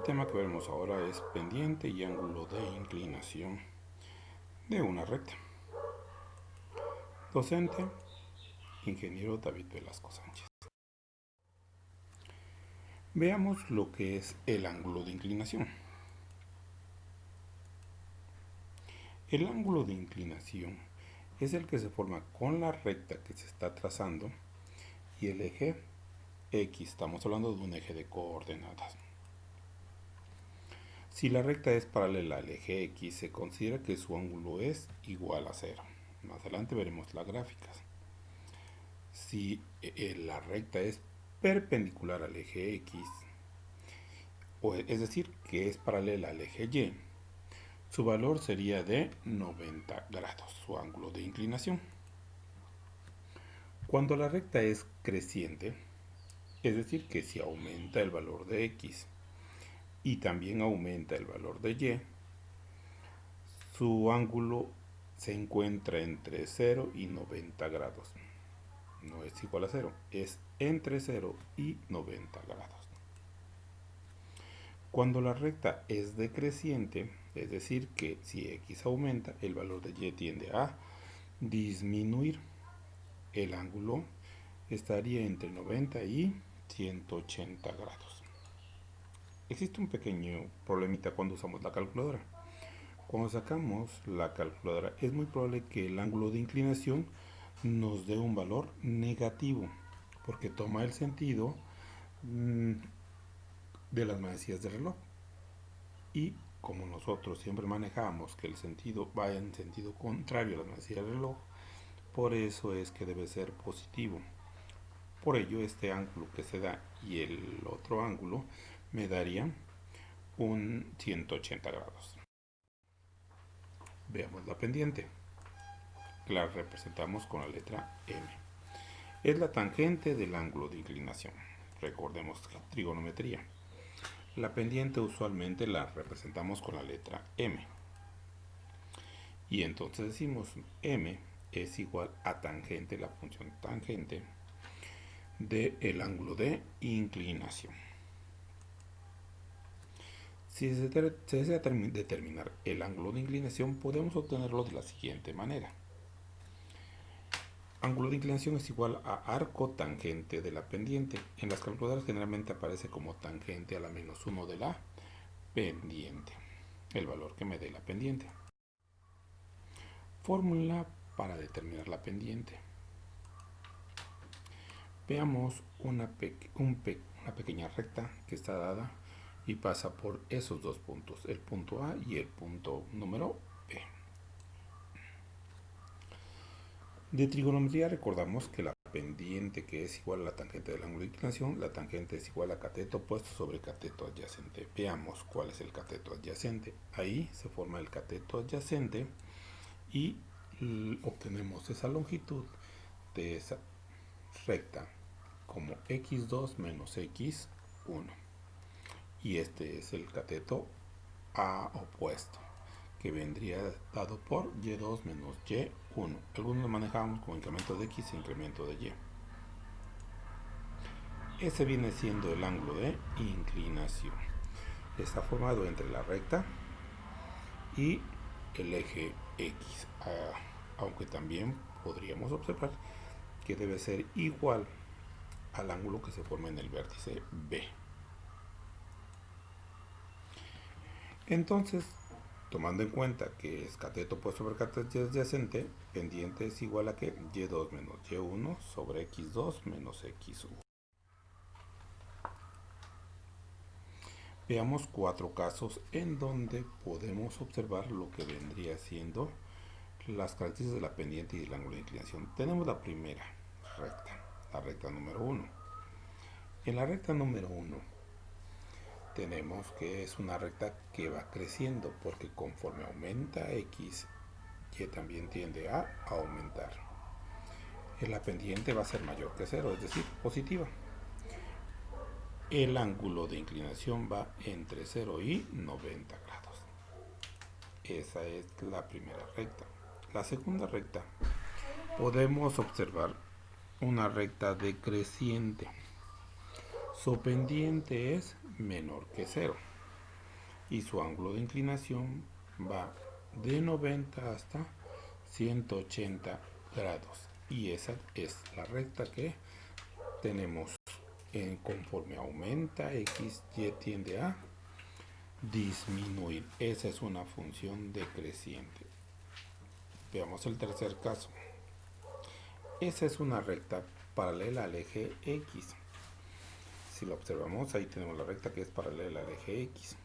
El tema que veremos ahora es pendiente y ángulo de inclinación de una recta. Docente, ingeniero David Velasco Sánchez. Veamos lo que es el ángulo de inclinación. El ángulo de inclinación es el que se forma con la recta que se está trazando y el eje X. Estamos hablando de un eje de coordenadas. Si la recta es paralela al eje X, se considera que su ángulo es igual a 0. Más adelante veremos las gráficas. Si la recta es perpendicular al eje X, es decir, que es paralela al eje Y, su valor sería de 90 grados, su ángulo de inclinación. Cuando la recta es creciente, es decir, que si aumenta el valor de X y también aumenta el valor de Y, su ángulo se encuentra entre 0 y 90 grados. No es igual a 0, es entre 0 y 90 grados. Cuando la recta es decreciente, es decir, que si X aumenta, el valor de Y tiende a disminuir. El ángulo estaría entre 90 y 180 grados. Existe un pequeño problemita cuando usamos la calculadora. Cuando sacamos la calculadora, es muy probable que el ángulo de inclinación nos dé un valor negativo, porque toma el sentido de las manecillas del reloj. Y como nosotros siempre manejamos que el sentido vaya en sentido contrario a las manecillas del reloj, por eso es que debe ser positivo. Por ello, este ángulo que se da y el otro ángulo me darían un 180 grados. Veamos la pendiente. La representamos con la letra M. Es la tangente del ángulo de inclinación. Recordemos trigonometría. La pendiente usualmente la representamos con la letra M. Y entonces decimos M es igual a tangente, la función tangente del ángulo de inclinación. Si se desea determinar el ángulo de inclinación, podemos obtenerlo de la siguiente manera. Ángulo de inclinación es igual a arco tangente de la pendiente. En las calculadoras generalmente aparece como tangente a la menos 1 de la pendiente, el valor que me dé la pendiente. Fórmula para determinar la pendiente. Veamos una pequeña recta que está dada y pasa por esos dos puntos, el punto A y el punto número B. De trigonometría recordamos que la pendiente, que es igual a la tangente del ángulo de inclinación, la tangente es igual a cateto opuesto sobre cateto adyacente. Veamos cuál es el cateto adyacente. Ahí se forma el cateto adyacente y obtenemos esa longitud de esa recta como x2 menos x1. Y este es el cateto A opuesto, que vendría dado por y2 menos y1. Algunos lo manejamos como incremento de x e incremento de y. Ese viene siendo el ángulo de inclinación. Está formado entre la recta y el eje X, aunque también podríamos observar que debe ser igual al ángulo que se forma en el vértice B. Entonces, tomando en cuenta que es cateto opuesto sobre cateto adyacente, pendiente es igual a que y2 menos y1 sobre x2 menos x1. Veamos 4 casos en donde podemos observar lo que vendría siendo las características de la pendiente y del ángulo de inclinación. Tenemos la primera recta, la recta número 1. En la recta número 1 tenemos que es una recta que va creciendo porque conforme aumenta x, y también tiende a aumentar. La pendiente va a ser mayor que 0, es decir, positiva. El ángulo de inclinación va entre 0 y 90 grados. Esa es la primera recta. La segunda recta, podemos observar una recta decreciente. Su pendiente es menor que 0. y su ángulo de inclinación va de 90 hasta 180 grados. Y esa es la recta que tenemos. Conforme aumenta x, y tiende a disminuir. Esa es una función decreciente. Veamos el tercer caso. Esa es una recta paralela al eje x. Si lo observamos, ahí tenemos la recta que es paralela al eje x.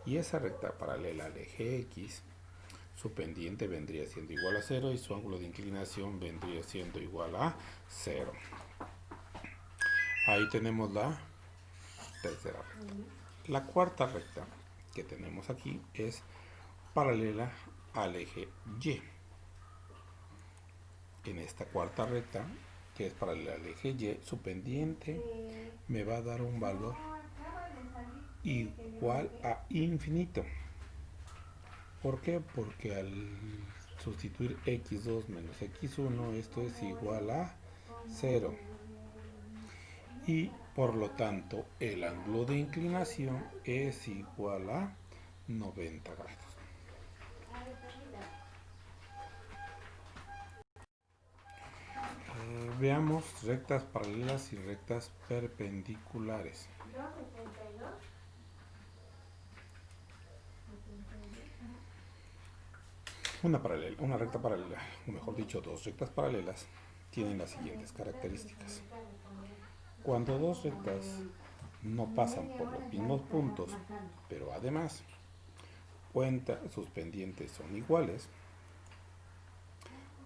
Y esa recta paralela al eje x, su pendiente vendría siendo igual a 0 y su ángulo de inclinación vendría siendo igual a 0. Ahí tenemos la tercera recta. La cuarta recta que tenemos aquí es paralela al eje y. En esta cuarta recta, que es paralela al eje y, su pendiente me va a dar un valor igual a infinito. ¿Por qué? Porque al sustituir x2 menos x1, esto es igual a 0. Y por lo tanto, el ángulo de inclinación es igual a 90 grados. Veamos rectas paralelas y rectas perpendiculares. Una recta paralela, o mejor dicho, dos rectas paralelas, tienen las siguientes características. Cuando dos rectas no pasan por los mismos puntos, pero además sus pendientes son iguales,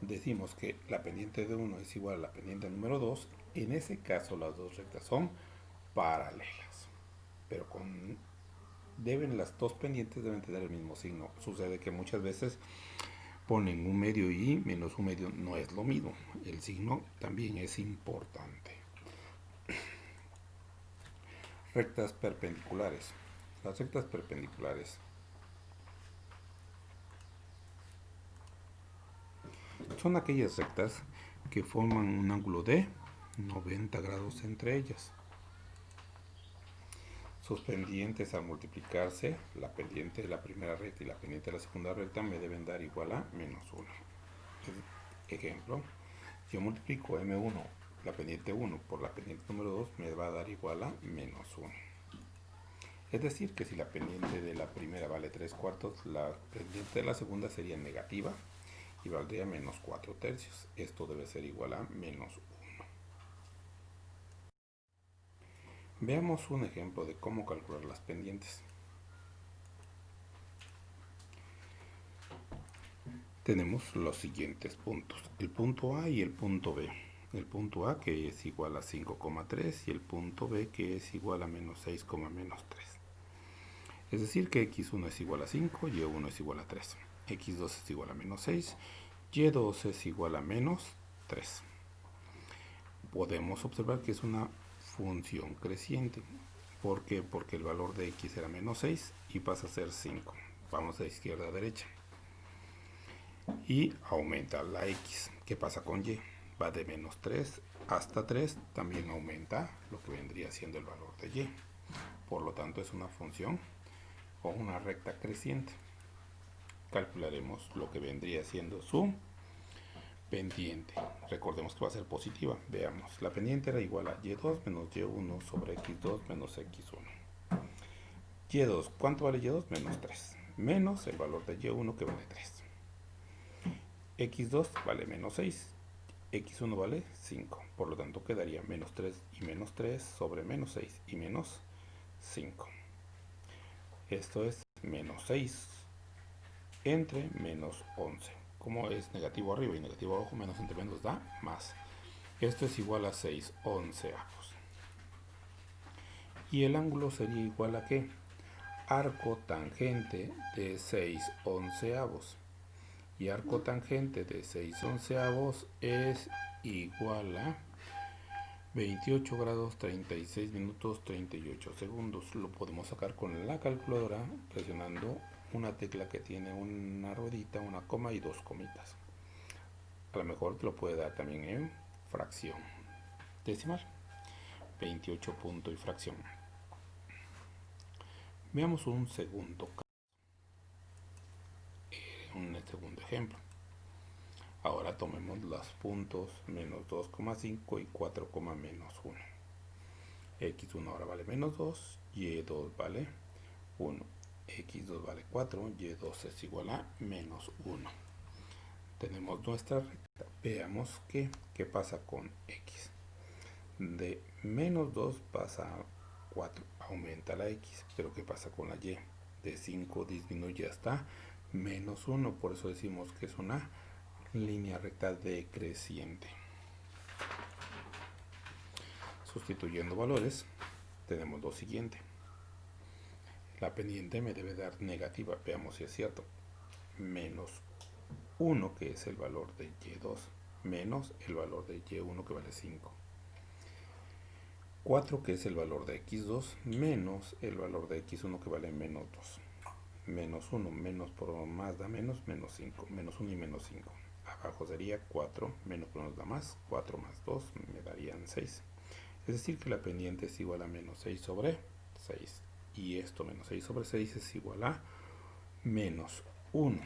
decimos que la pendiente de 1 es igual a la pendiente número 2. En ese caso las dos rectas son paralelas, pero las dos pendientes deben tener el mismo signo. Sucede que muchas veces ponen un medio y menos un medio, no es lo mismo. El signo también es importante. Rectas perpendiculares. Las rectas perpendiculares son aquellas rectas que forman un ángulo de 90 grados entre ellas. Sus pendientes, al multiplicarse, la pendiente de la primera recta y la pendiente de la segunda recta me deben dar igual a menos 1. Ejemplo, si yo multiplico m1, la pendiente 1, por la pendiente número 2, me va a dar igual a menos 1. Es decir, que si la pendiente de la primera vale 3/4, la pendiente de la segunda sería negativa y valdría menos 4/3. Esto debe ser igual a menos 1. Veamos un ejemplo de cómo calcular las pendientes. Tenemos los siguientes puntos, el punto A y el punto B. El punto A que es igual a 5,3 y el punto B que es igual a menos 6, menos 3. Es decir que x1 es igual a 5, y1 es igual a 3. x2 es igual a menos 6, y2 es igual a menos 3. Podemos observar que es una función creciente. ¿Por qué? Porque el valor de x era menos 6 y pasa a ser 5. Vamos de izquierda a derecha. Y aumenta la x. ¿Qué pasa con y? Va de menos 3 hasta 3. También aumenta lo que vendría siendo el valor de y. Por lo tanto es una función o una recta creciente. Calcularemos lo que vendría siendo su pendiente. Recordemos que va a ser positiva. Veamos, la pendiente era igual a y2 menos y1 sobre x2 menos x1. Y2, ¿cuánto vale y2? Menos 3. Menos el valor de y1 que vale 3. x2 vale menos 6. x1 vale 5. Por lo tanto quedaría menos 3 y menos 3 sobre menos 6 y menos 5. Esto es menos 6 entre menos 11. Como es negativo arriba y negativo abajo, menos entre menos da más. Esto es igual a 6 onceavos. Y el ángulo sería igual a ¿qué? Arco tangente de 6 onceavos. Y arco tangente de 6 onceavos es igual a 28 grados 36 minutos 38 segundos. Lo podemos sacar con la calculadora presionando una tecla que tiene una ruedita, una coma y dos comitas. A lo mejor te lo puede dar también en fracción decimal. 28 punto y fracción. Veamos un segundo caso, un segundo ejemplo. Ahora tomemos los puntos menos 2,5 y 4, menos 1. X1 ahora vale menos 2, Y2 vale 1. X2 vale 4, Y2 es igual a menos 1. Tenemos nuestra recta. Veamos qué pasa con X. De menos 2 pasa a 4, aumenta la X, pero ¿qué pasa con la Y? De 5 disminuye hasta menos 1, por eso decimos que es una línea recta decreciente. Sustituyendo valores, tenemos lo siguiente. La pendiente me debe dar negativa, veamos si es cierto. Menos 1, que es el valor de Y2, menos el valor de Y1, que vale 5. 4, que es el valor de X2, menos el valor de X1, que vale menos 2. Menos 1, menos por más da menos, menos 5. Menos 1 y menos 5. Abajo sería 4, menos por menos da más, 4 más 2 me darían 6. Es decir que la pendiente es igual a menos 6 sobre 6. Y esto menos 6 sobre 6 es igual a menos 1.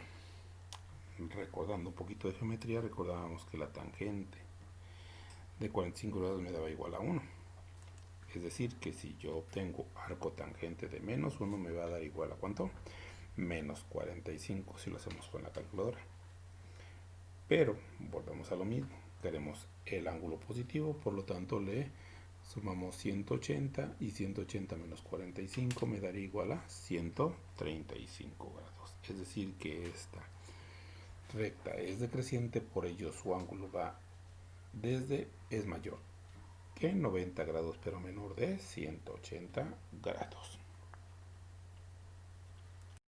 Recordando un poquito de geometría, recordábamos que la tangente de 45 grados me daba igual a 1. Es decir, que si yo obtengo arco tangente de menos 1 me va a dar igual a ¿cuánto? Menos 45 si lo hacemos con la calculadora. Pero volvemos a lo mismo. Queremos el ángulo positivo, por lo tanto le sumamos 180 y 180 menos 45 me daría igual a 135 grados. Es decir, que esta recta es decreciente, por ello su ángulo va es mayor que 90 grados, pero menor de 180 grados.